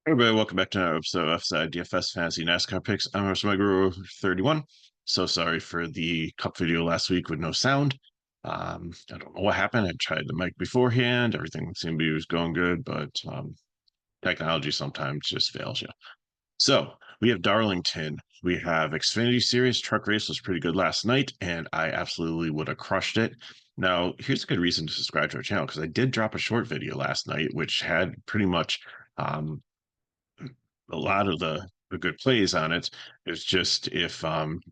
Hey everybody, welcome back to another episode of FSi DFS Fantasy NASCAR Picks. I'm Guru 31. So sorry for the cup video last week with no sound. I don't know what happened. I tried the mic beforehand. Everything seemed to be was going good, but technology sometimes just fails you. So we have Darlington. We have Xfinity Series. Truck race was pretty good last night, and I absolutely would have crushed it. Now, here's a good reason to subscribe to our channel because I did drop a short video last night, which had pretty much um, a lot of the good plays on it. Is just if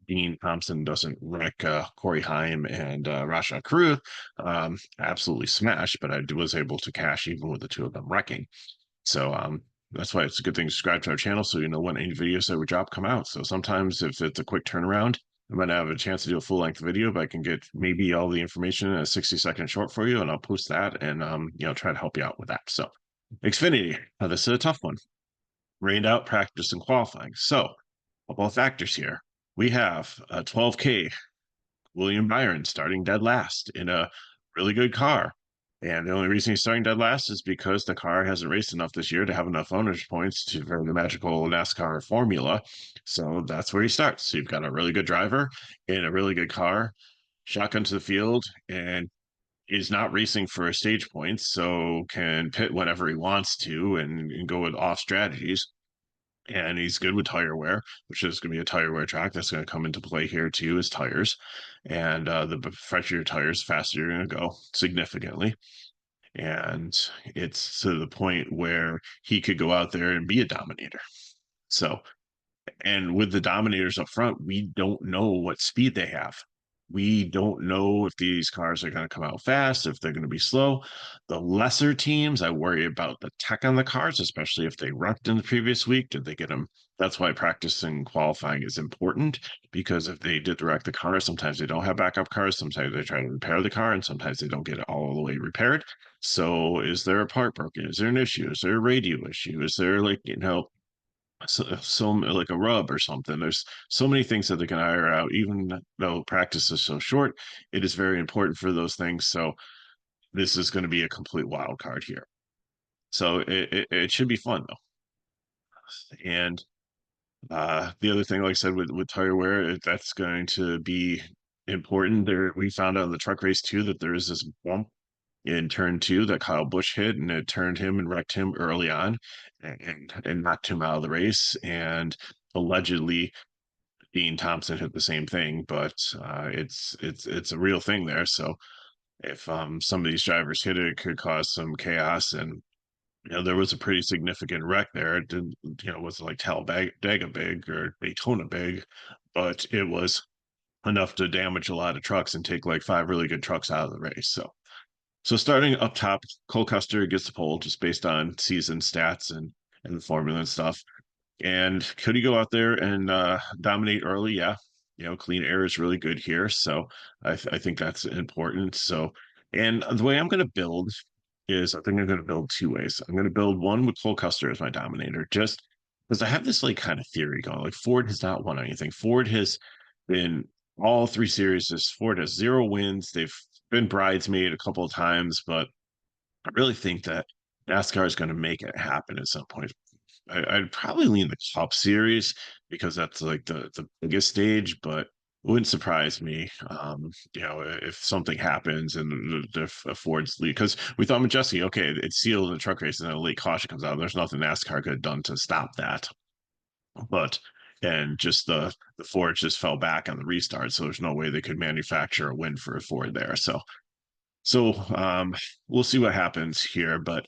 Dean Thompson doesn't wreck Corey Heim and Rasha Caruth, absolutely smash. But I was able to cash even with the two of them wrecking. So that's why it's a good thing to subscribe to our channel so you know when any videos that we drop come out. So sometimes if it's a quick turnaround, I might not have a chance to do a full length video, but I can get maybe all the information in a 60-second short for you, and I'll post that and try to help you out with that. So Xfinity, this is a tough one. Rained out practice and qualifying. So, a couple of factors here. We have a 12K William Byron starting dead last in a really good car. And the only reason he's starting dead last is because the car hasn't raced enough this year to have enough ownership points to for the magical NASCAR formula. So that's where he starts. So you've got a really good driver in a really good car, shotgun to the field, and is not racing for stage points, so can pit whenever he wants to and go with off strategies. And he's good with tire wear, which is going to be a tire wear track that's going to come into play here too, is tires. And the fresher your tires, faster you're going to go significantly. And it's to the point where he could go out there and be a dominator. So, and with the dominators up front, we don't know what speed they have. We don't know if these cars are going to come out fast, if they're going to be slow. The lesser teams, I worry about the tech on the cars, especially if they wrecked in the previous week. Did they get them? That's why practicing qualifying is important, because if they did wreck the car, sometimes they don't have backup cars. Sometimes they try to repair the car, and sometimes they don't get it all the way repaired. So, is there a part broken? Is there an issue? Is there a radio issue? Is there so like a rub or something? There's so many things that they can hire out. Even though practice is so short, it is very important for those things. So this is going to be a complete wild card here. So it should be fun though. And the other thing, like I said, with tire wear, that's going to be important. There, we found out in the truck race too that there is this bump in turn two that Kyle Busch hit, and it turned him and wrecked him early on, and knocked him out of the race. And allegedly, Dean Thompson hit the same thing, but it's a real thing there. So if some of these drivers hit it, it could cause some chaos. And there was a pretty significant wreck there. It didn't, wasn't like Talladega big or Daytona big, but it was enough to damage a lot of trucks and take like five really good trucks out of the race. So starting up top, Cole Custer gets the pole just based on season stats and the formula and stuff. And could he go out there and dominate early? Yeah. Clean air is really good here. So I think that's important. So, and the way I'm going to build is I think I'm going to build two ways. I'm going to build one with Cole Custer as my dominator, just because I have this like kind of theory going. Like Ford has not won anything. Ford has been all three series. Ford has 0 wins. They've been bridesmaid a couple of times, but I really think that NASCAR is going to make it happen at some point. I'd probably lean the Cup Series because that's like the biggest stage, but it wouldn't surprise me, if something happens and the Ford's lead, because we thought Majeski, okay, it's sealed in the truck race and then a late caution comes out. There's nothing NASCAR could have done to stop that, but and just the Ford just fell back on the restart, so there's no way they could manufacture a win for a Ford there. So we'll see what happens here, but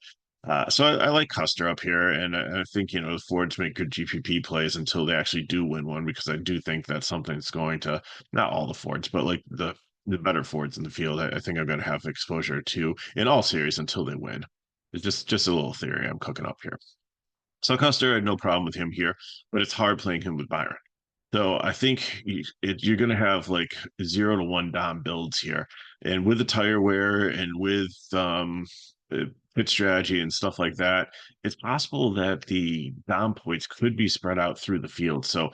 so I like Custer up here, and I think the Fords make good GPP plays until they actually do win one, because I do think that's something that's going to, not all the Fords, but like the better Fords in the field. I think I'm going to have exposure to in all series until they win. It's just a little theory I'm cooking up here. So Custer, I had no problem with him here, but it's hard playing him with Byron. So I think you're going to have like 0 to 1 Dom builds here, and with the tire wear and with pit strategy and stuff like that, it's possible that the dom points could be spread out through the field. So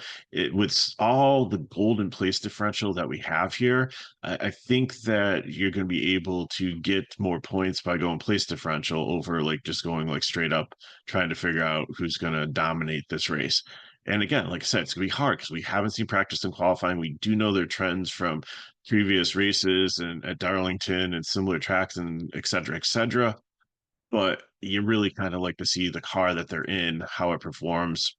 with all the golden place differential that we have here, I think that you're going to be able to get more points by going place differential over like just going like straight up trying to figure out who's going to dominate this race. And again, like I said, it's going to be hard because we haven't seen practice and qualifying. We do know their trends from previous races and at Darlington and similar tracks and et cetera, et cetera. But you really kind of like to see the car that they're in, how it performs,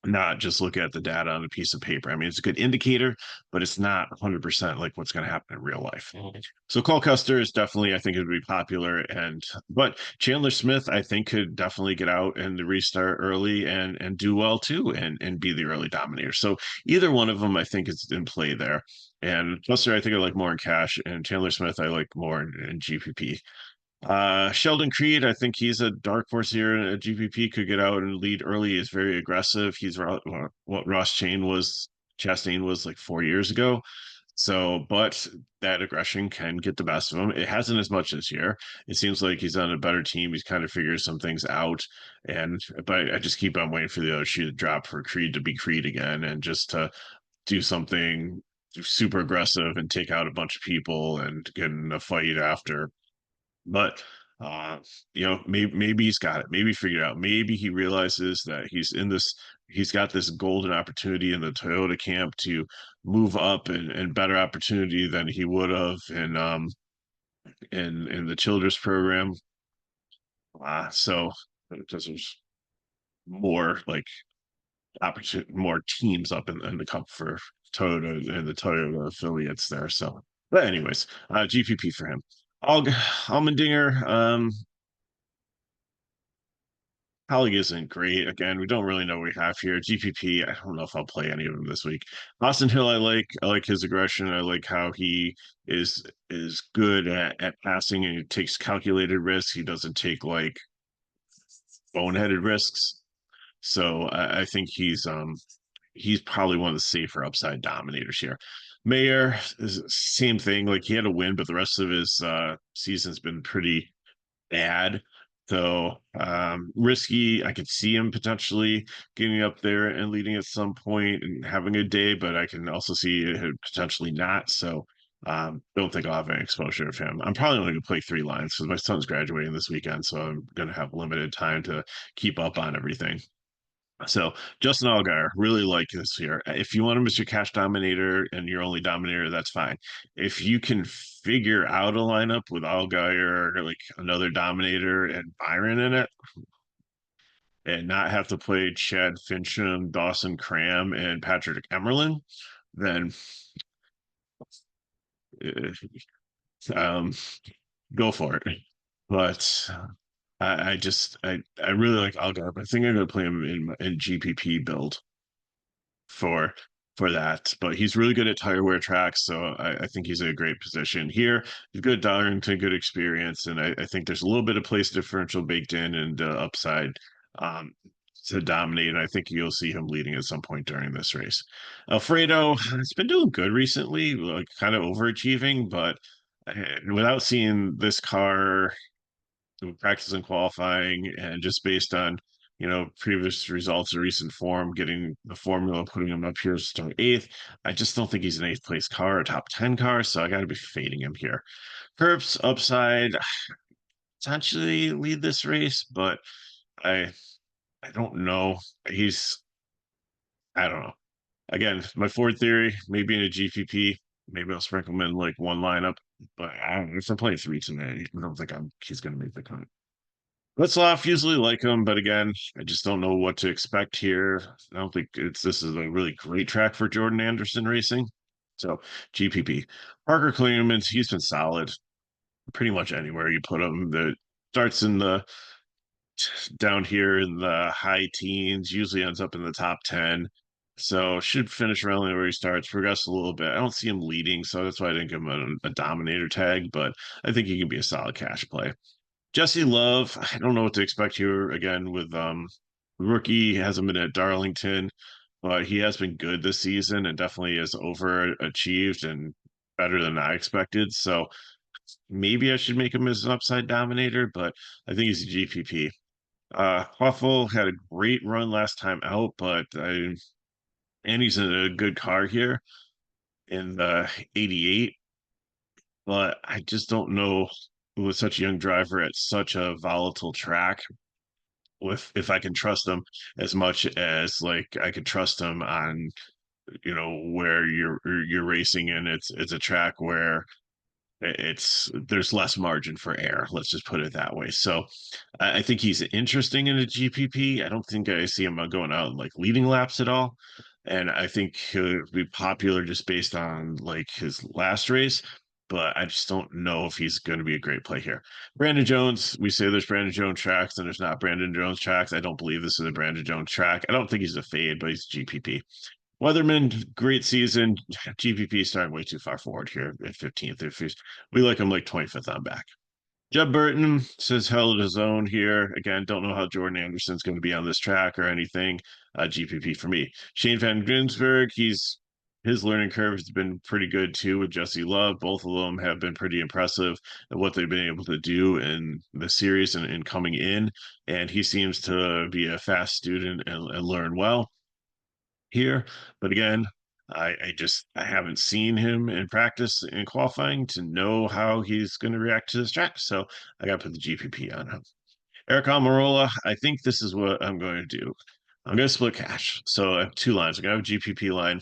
not just look at the data on a piece of paper. I mean, it's a good indicator, but it's not 100% like what's going to happen in real life. So Cole Custer is definitely, I think, it would be popular, but Chandler Smith, I think, could definitely get out and restart early and do well too, and be the early dominator. So either one of them, I think, is in play there. And Custer, I think I like more in cash, and Chandler Smith, I like more in GPP. Sheldon Creed, I think he's a dark horse here in a GPP, could get out and lead early. Is very aggressive. He's what Chastain was like 4 years ago. So, but that aggression can get the best of him. It hasn't as much this year. It seems like he's on a better team. He's kind of figured some things out. But I just keep on waiting for the other shoe to drop for Creed to be Creed again and just to do something super aggressive and take out a bunch of people and get in a fight after. But uh, maybe he's got it. Maybe he figured it out. Maybe he realizes that he's got this golden opportunity in the Toyota camp to move up and better opportunity than he would have in the Childress program. So because there's more like opportunity, more teams up in the cup for Toyota and the Toyota affiliates there. So, but anyways, GPP for him. Almendinger, Holly isn't great. Again, we don't really know what we have here. GPP, I don't know if I'll play any of them this week. Austin Hill, I like. I like his aggression. I like how he is good at passing and he takes calculated risks. He doesn't take like boneheaded risks. So I think he's probably one of the safer upside dominators here. Mayer is same thing. Like he had a win, but the rest of his season's been pretty bad. So risky. I could see him potentially getting up there and leading at some point and having a day, but I can also see it potentially not. So don't think I'll have any exposure of him. I'm probably only going to play 3 lines because my son's graduating this weekend, so I'm going to have limited time to keep up on everything. So Justin Allgaier, really like this year. If you want him as your cash dominator and your only dominator, that's fine. If you can figure out a lineup with Allgaier or like another dominator and Byron in it, and not have to play Chad Fincham, Dawson Cram, and Patrick Emerlin, then um, go for it. But I really like Allgaier. But I think I'm gonna play him in GPP build for that. But he's really good at tire wear tracks, so I think he's in a great position here. He's good at Darlington, good experience, and I think there's a little bit of place differential baked in and upside um, to dominate. And I think you'll see him leading at some point during this race. Alfredo, it's been doing good recently, like kind of overachieving, but without seeing this car practice and qualifying and just based on previous results or recent form getting the formula putting him up here to start eighth. I just don't think he's an eighth place car, a top 10 car, so I got to be fading him here. Herbst upside potentially lead this race, but i I don't know. He's I don't know. Again, my Ford theory, maybe in a GPP, maybe I'll sprinkle him in like one lineup, but if I'm playing 3 tonight, I don't think he's going to make the cut. Litzloff usually like him, but again, I just don't know what to expect here. I don't think this is a really great track for Jordan Anderson racing. So GPP. Parker Kligerman, he's been solid pretty much anywhere you put him. The starts in the down here in the high teens, usually ends up in the top 10. So should finish around where he starts, progress a little bit. I don't see him leading, so that's why I didn't give him a dominator tag, but I think he can be a solid cash play. Jesse Love, I don't know what to expect here again with rookie, hasn't been at Darlington, but he has been good this season and definitely has overachieved and better than I expected. So maybe I should make him as an upside dominator, but I think he's a GPP. Huffle had a great run last time out, and he's in a good car here in the 88, but I just don't know with such a young driver at such a volatile track with if I can trust him as much as like I could trust him on where you're racing and it's a track where it's there's less margin for error. Let's just put it that way. So I think he's interesting in a GPP. I don't think I see him going out and like leading laps at all. And I think he'll be popular just based on like his last race. But I just don't know if he's going to be a great play here. Brandon Jones, we say there's Brandon Jones tracks and there's not Brandon Jones tracks. I don't believe this is a Brandon Jones track. I don't think he's a fade, but he's GPP. Weatherman, great season. GPP starting way too far forward here at 15th. If he's, we like him like 25th on back. Jeb Burton says held his own here. Again, don't know how Jordan Anderson's going to be on this track or anything. GPP for me. Shane Van Ginsberg, his learning curve has been pretty good too with Jesse Love. Both of them have been pretty impressive at what they've been able to do in the series and coming in. And he seems to be a fast student and learn well here. But again, I haven't seen him in practice in qualifying to know how he's going to react to this track. So I got to put the GPP on him. Eric Almirola, I think this is what I'm going to do. I'm going to split cash. So I have two lines. I'm going to have a GPP line.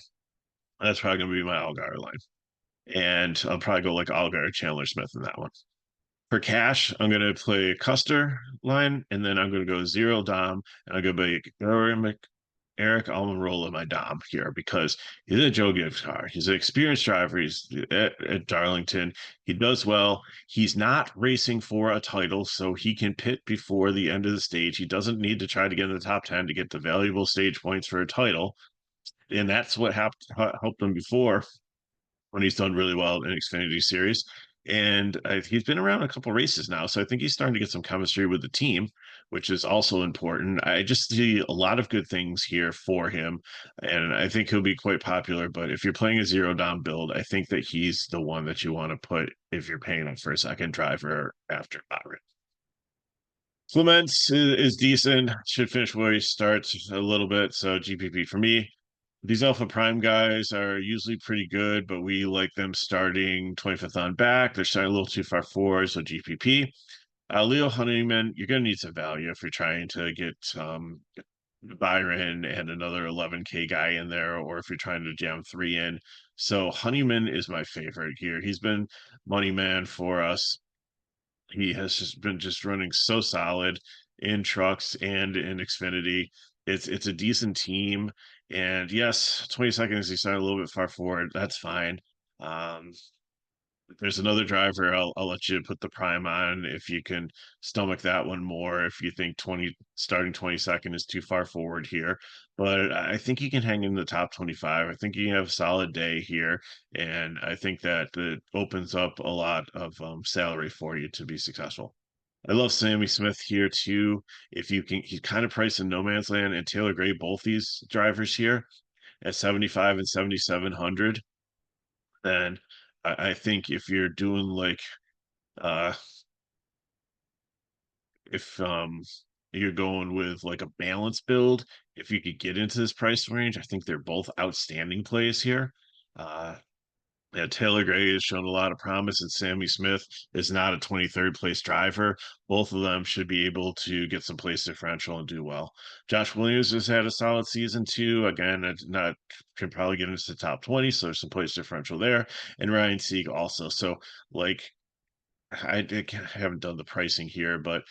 That's probably going to be my Allgaier line. And I'll probably go like Allgaier, Chandler Smith in that one. For cash, I'm going to play Custer line, and then I'm going to go zero Dom, and I'm going to be Eric Almirola, my Dom here, because he's a Joe Gibbs car. He's an experienced driver. He's at Darlington. He does well. He's not racing for a title, so he can pit before the end of the stage. He doesn't need to try to get in the top 10 to get the valuable stage points for a title. And that's what helped him before when he's done really well in Xfinity Series. And he's been around a couple races now, so I think he's starting to get some chemistry with the team, which is also important. I just see a lot of good things here for him, and I think he'll be quite popular. But if you're playing a zero down build, I think that he's the one that you want to put if you're paying him for a second driver after Byron. Clements is decent, should finish where he starts a little bit, so GPP for me. These Alpha Prime guys are usually pretty good, but we like them starting 25th on back. They're starting a little too far forward, so GPP. Leo Honeyman, you're going to need some value if you're trying to get Byron and another 11K guy in there, or if you're trying to jam three in. So Honeyman is my favorite here. He's been money man for us. He has just been just running so solid in trucks and in Xfinity. It's a decent team. And yes, 20 seconds he started a little bit far forward. That's fine. Um, there's another driver. I'll let you put the prime on if you can stomach that one more. If you think 20 starting 22nd is too far forward here, but I think he can hang in the top 25. I think he can have a solid day here, and I think that it opens up a lot of salary for you to be successful. I love Sammy Smith here too. If you can, he's kind of priced in no man's land, and Taylor Gray, both these drivers here at 75 and 7,700. Then I think if you're doing like uh if you're going with like a balanced build, if you could get into this price range, I think they're both outstanding plays here. Uh Yeah, Taylor Gray has shown a lot of promise, and Sammy Smith is not a 23rd place driver. Both of them should be able to get some place differential and do well. Josh Williams has had a solid season too. Again, it's not can probably get into the top 20, so there's some place differential there. And Ryan Sieg also. So like haven't done the pricing here, but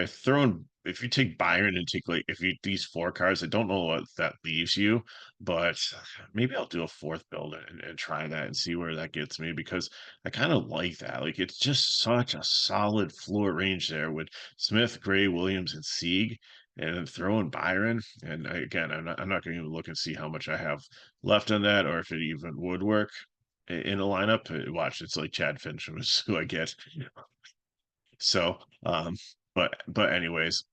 throwing if you take Byron and take like if you these four cards, I don't know what that leaves you, but maybe I'll do a fourth build and try that and see where that gets me because I kind of like that. Like it's just such a solid floor range there with Smith, Gray, Williams, and Sieg. And then throwing Byron, and again, I'm not going to even look and see how much I have left on that, or if it even would work in a lineup. Watch, it's like Chad Fincham is who I get. So, but anyways,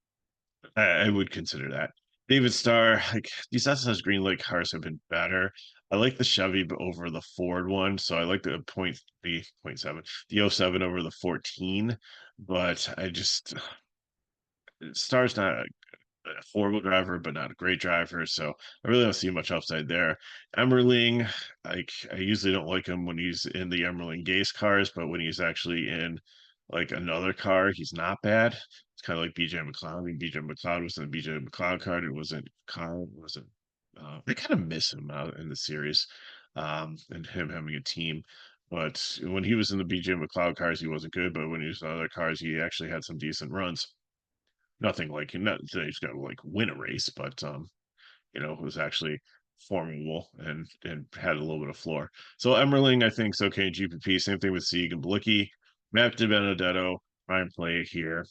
I would consider that. David Starr, like these SSS Green Lake cars have been better. I like the Chevy over the Ford one, so I like the point seven, the oh 07 over the 14. But I just Star's not a horrible driver, but not a great driver. So I really don't see much upside there. Emmerling, like I usually don't like him when he's in the Emmerling Gase cars, but when he's actually in like another car, he's not bad. It's kind of like BJ McLeod. I mean, BJ McLeod was in the BJ McLeod card. It wasn't Kyle, it wasn't they kind of miss him out in the series, and him having a team. But when he was in the BJ McLeod cars, he wasn't good. But when he was in other cars, he actually had some decent runs. Nothing like not that he's gonna like win a race, but it was actually formidable and had a little bit of floor. So Emmerling, I think, is okay in GPP. Same thing with Sieg and Blicky. Matt DiBenedetto, prime play here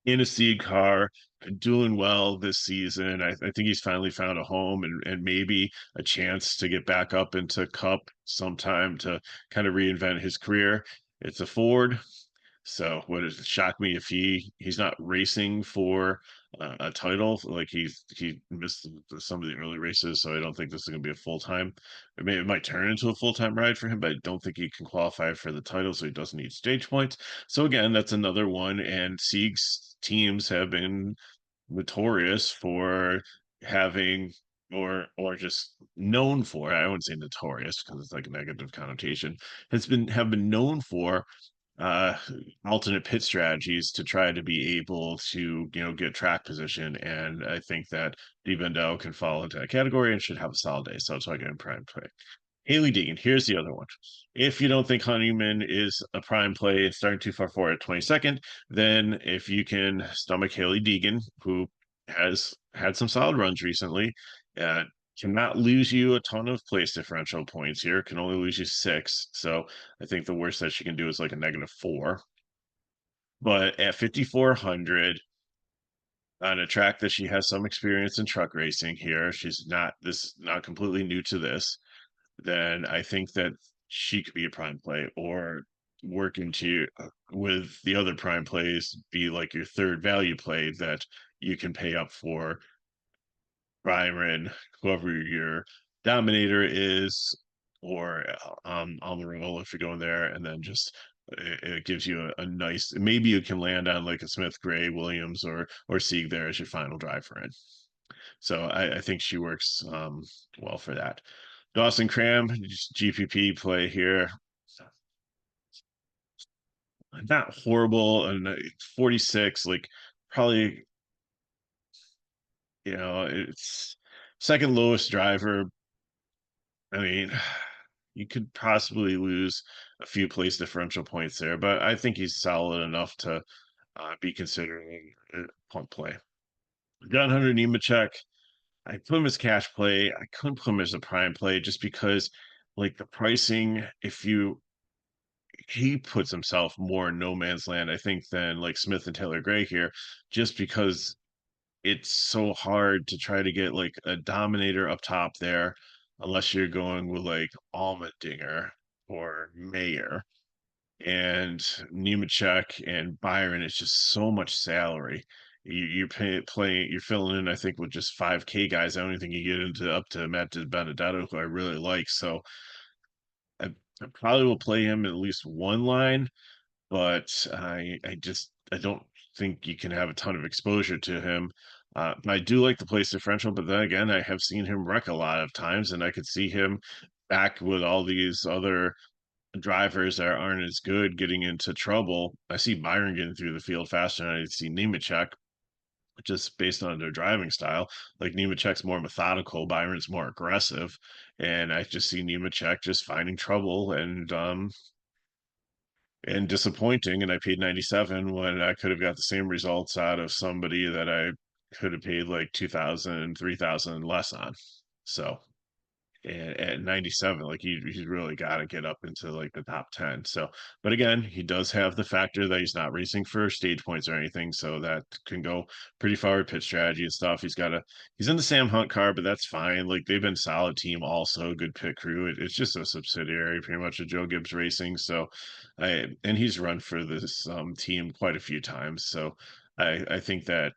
in a Sieg car, doing well this season. I think he's finally found a home and maybe a chance to get back up into Cup sometime to kind of reinvent his career. It's a Ford. So would it shock me if he's not racing for a title? Like he missed some of the early races, so I don't think this is going to be a full time. It might turn into a full time ride for him, but I don't think he can qualify for the title, so he doesn't need stage points. So again, that's another one. And Sieg's teams have been notorious for having or just known for, I wouldn't say notorious because it's like a negative connotation, have been known for uh alternate pit strategies to try to be able to get track position, and I think that Devendell can fall into that category and should have a solid day, so it's like in prime play. Haley Deegan, here's the other one. If you don't think Honeyman is a prime play and starting too far forward at 22nd, then if you can stomach Haley Deegan, who has had some solid runs recently, uh, cannot lose you a ton of place differential points here, can only lose you 6. So I think the worst that she can do is like a -4. But at 5,400 on a track that she has some experience in truck racing here, she's not completely new to this, then I think that she could be a prime play or work into with the other prime plays, be like your third value play that you can pay up for Byron, whoever your Dominator is, or on the roll if you're going there, and then just it gives you a nice. Maybe you can land on like a Smith, Gray, Williams, or Sieg there as your final driver in. So I think she works well for that. Dawson Cram, just GPP play here. Not horrible, and 46, like probably it's second lowest driver. I mean, you could possibly lose a few place differential points there, but I think he's solid enough to be considering a punt play. John Hunter Nemechek, I put him as cash play. I couldn't put him as a prime play just because, like the pricing, if you he puts himself more in no man's land, I think, than like Smith and Taylor Gray here, just because it's so hard to try to get like a dominator up top there, unless you're going with like Allmendinger or Mayer and Nemechek and Byron. It's just so much salary. Playing, you're filling in, I think, with just 5K guys. I don't even think you get into up to Matt Benedetto, who I really like. So I probably will play him at least one line, but I don't think you can have a ton of exposure to him. I do like the place differential, but then again, I have seen him wreck a lot of times, and I could see him back with all these other drivers that aren't as good getting into trouble. I see Byron getting through the field faster than I see Nemechek, just based on their driving style. Like Nemechek's more methodical, Byron's more aggressive, and I just see Nemechek just finding trouble and disappointing. And I paid 97 when I could have got the same results out of somebody that I could have paid like 2,000, 3,000 less on. So at 97, like he's really got to get up into like the top 10. So, but again, he does have the factor that he's not racing for stage points or anything, so that can go pretty far with pit strategy and stuff. He's in the Sam Hunt car, but that's fine. Like they've been solid team, also good pit crew. It's just a subsidiary pretty much of Joe Gibbs Racing. So and he's run for this team quite a few times, so I think that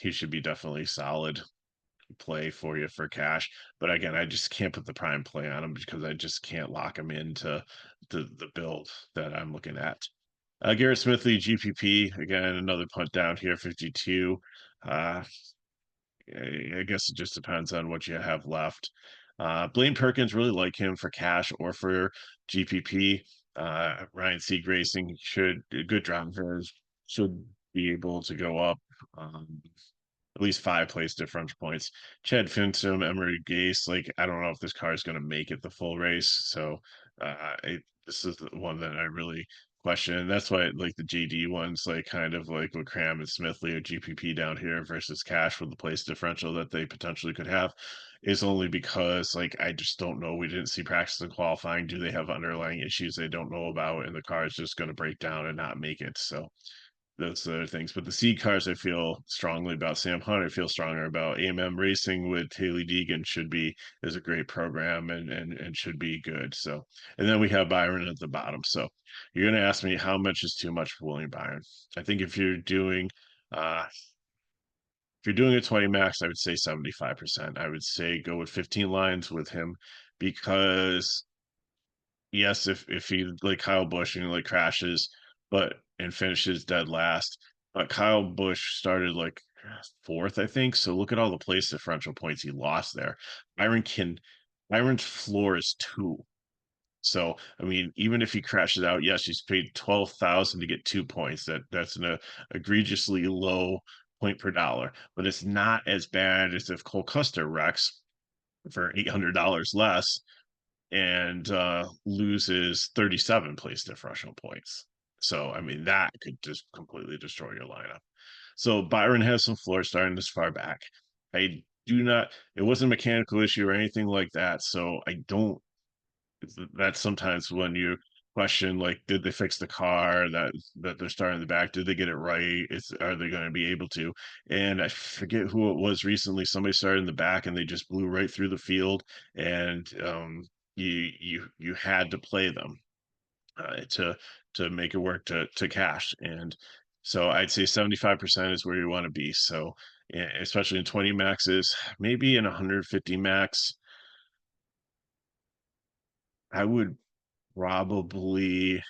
he should be definitely solid. play for you for cash. But again, I just can't put the prime play on him because I just can't lock him into the build that I'm looking at. Garrett Smithley, GPP, again, another punt down here, 52. Uh, I guess it just depends on what you have left. Blaine Perkins, really like him for cash or for GPP. Ryan Sieg Racing should, good drivers, should be able to go up. At least 5 place differential points. Chad Finsom, Emery Gase, like I don't know if this car is going to make it the full race. So this is the one that I really question. And that's why like the JD ones, like kind of like with Cram and Smithley or GPP down here versus Cash with the place differential that they potentially could have, is only because like I just don't know. We didn't see practice and qualifying. Do they have underlying issues they don't know about, and the car is just going to break down and not make it? So those other things. But the seed cars, I feel strongly about. Sam Hunt, I feel stronger about. AMM Racing with Haley Deegan should be is a great program and should be good. So, and then we have Byron at the bottom. So, you're going to ask me how much is too much for William Byron. I think uh if you're doing a 20 max, I would say 75%. I would say go with 15 lines with him because yes, if he like Kyle Busch and he like crashes, but and finishes dead last. But Kyle Busch started like fourth, I think. So look at all the place differential points he lost there. Byron can Byron's floor is 2. So I mean, even if he crashes out, yes, he's paid 12,000 to get 2 points. That's an egregiously low point per dollar, but it's not as bad as if Cole Custer wrecks for $800 less and loses 37 place differential points. So, I mean, that could just completely destroy your lineup. So, Byron has some floor starting this far back. I do not, it wasn't a mechanical issue or anything like that. So, I don't, that's sometimes when you question like did they fix the car that they're starting in the back, did they get it right, are they going to be able to? And I forget who it was recently, somebody started in the back and they just blew right through the field, and you had to play them to make it work to cash. And so I'd say 75% is where you want to be. So especially in 20 maxes, maybe in 150 max, I would probably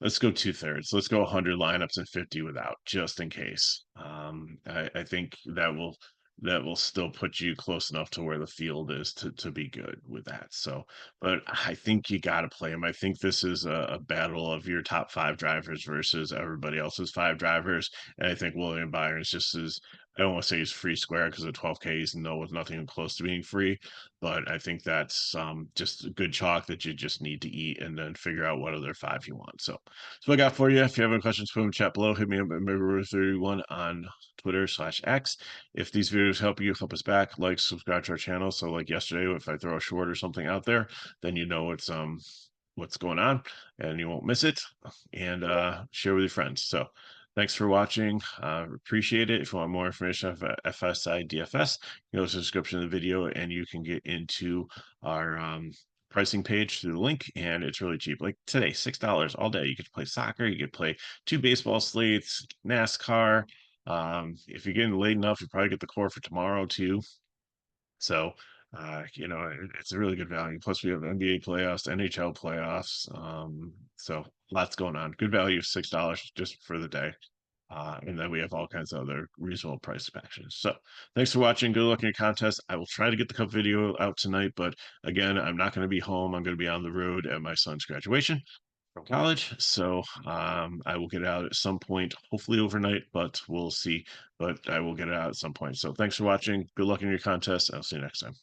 let's go 2/3. Let's go 100 lineups and 50 without, just in case. I think that will still put you close enough to where the field is to be good with that. So, but I think you got to play them. I think this is a battle of your top 5 drivers versus everybody else's 5 drivers, and I think William Byron's just as I don't want to say he's free square because at 12K he's no with nothing close to being free, but I think that's just a good chalk that you just need to eat and then figure out what other 5 you want. So that's what I got for you. If you have any questions, put them in the chat below. Hit me up at Member31 on Twitter/X. If these videos help you, help us back, like, subscribe to our channel. So like yesterday, if I throw a short or something out there, then you know what's going on and you won't miss it, and share with your friends. So thanks for watching. Appreciate it. If you want more information on FSi DFS, you know, the description of the video, and you can get into our pricing page through the link, and it's really cheap. Like today, $6 all day. You could play soccer, you could play 2 baseball slates, NASCAR. If you're getting late enough, you probably get the core for tomorrow too. So it's a really good value. Plus, we have NBA playoffs, NHL playoffs. So lots going on. Good value, $6 just for the day. And then we have all kinds of other reasonable price actions. So thanks for watching. Good luck in your contest. I will try to get the cup video out tonight, but again, I'm not going to be home. I'm going to be on the road at my son's graduation from college. So I will get it out at some point, hopefully overnight, but we'll see. But I will get it out at some point. So thanks for watching. Good luck in your contest. I'll see you next time.